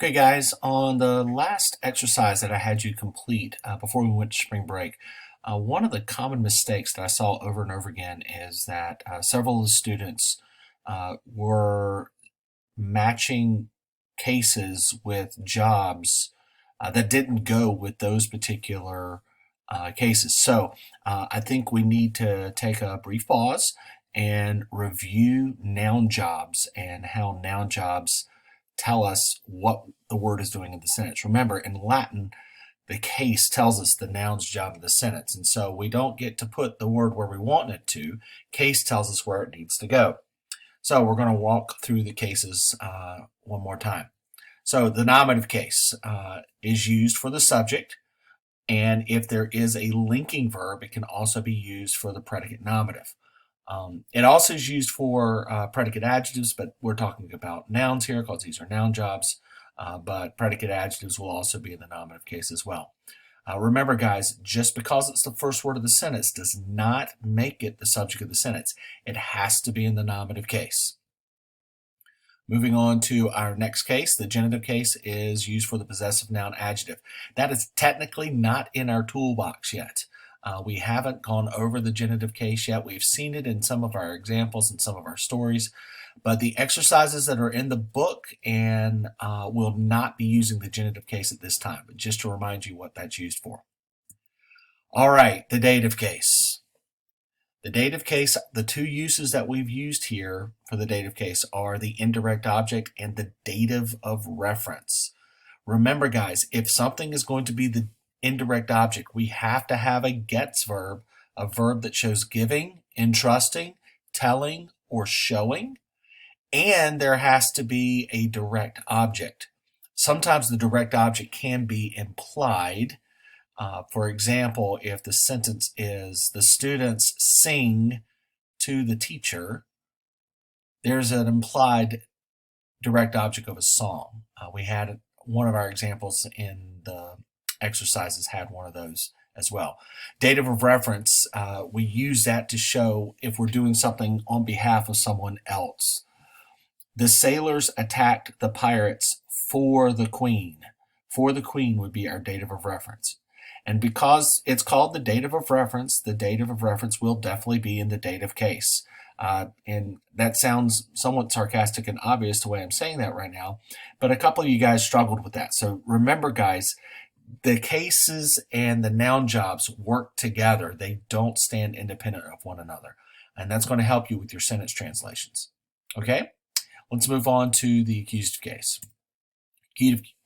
Okay, guys, on the last exercise that I had you complete before we went to spring break, one of the common mistakes that I saw over and over again is that several of the students were matching cases with jobs that didn't go with those particular cases. So I think we need to take a brief pause and review noun jobs and how noun jobs tell us what the word is doing in the sentence. Remember, in Latin, the case tells us the noun's job in the sentence, and so we don't get to put the word where we want it to. Case tells us where it needs to go. So we're going to walk through the cases one more time. So the nominative case is used for the subject, and if there is a linking verb, it can also be used for the predicate nominative. It also is used for predicate adjectives, but we're talking about nouns here because these are noun jobs. But predicate adjectives will also be in the nominative case as well. Remember, guys, just because it's the first word of the sentence does not make it the subject of the sentence. It has to be in the nominative case. Moving on to our next case, the genitive case is used for the possessive noun adjective. That is technically not in our toolbox yet. We haven't gone over the genitive case yet. We've seen it in some of our examples and some of our stories, but the exercises that are in the book and will not be using the genitive case at this time, but just to remind you what that's used for. All right, the dative case. The dative case, the two uses that we've used here for the dative case are the indirect object and the dative of reference. Remember, guys, if something is going to be the indirect object, we have to have a gets verb, a verb that shows giving, entrusting, telling, or showing, and there has to be a direct object. Sometimes the direct object can be implied. For example, if the sentence is the students sing to the teacher, there's an implied direct object of a song. We had one of our examples in the exercises had one of those as well. Dative of reference, we use that to show if we're doing something on behalf of someone else. The sailors attacked the pirates for the queen. For the queen would be our dative of reference. And because it's called the dative of reference will definitely be in the dative case. And that sounds somewhat sarcastic and obvious the way I'm saying that right now, but a couple of you guys struggled with that. So remember, guys, the cases and the noun jobs work together. They don't stand independent of one another. And that's going to help you with your sentence translations. Okay, let's move on to the accusative case.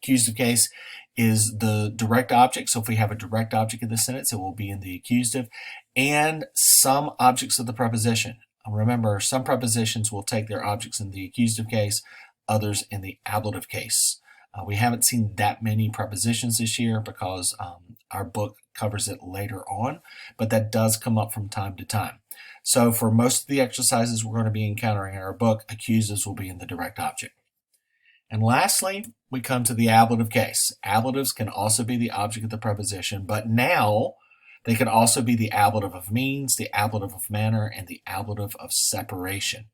Accusative case is the direct object. So if we have a direct object in the sentence, it will be in the accusative, and some objects of the preposition. Remember, some prepositions will take their objects in the accusative case, others in the ablative case. We haven't seen that many prepositions this year because our book covers it later on, but that does come up from time to time. So for most of the exercises we're going to be encountering in our book, accusatives will be in the direct object. And lastly, we come to the ablative case. Ablatives can also be the object of the preposition, but now they can also be the ablative of means, the ablative of manner, and the ablative of separation.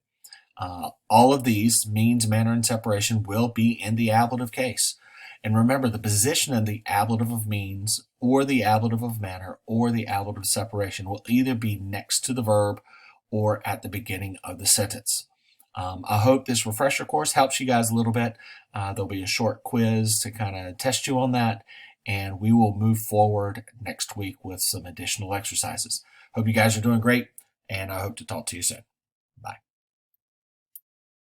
All of these, means, manner, and separation, will be in the ablative case. And remember, the position in the ablative of means, or the ablative of manner, or the ablative of separation will either be next to the verb or at the beginning of the sentence. I hope this refresher course helps you guys a little bit. There'll be a short quiz to kind of test you on that, and we will move forward next week with some additional exercises. Hope you guys are doing great, and I hope to talk to you soon.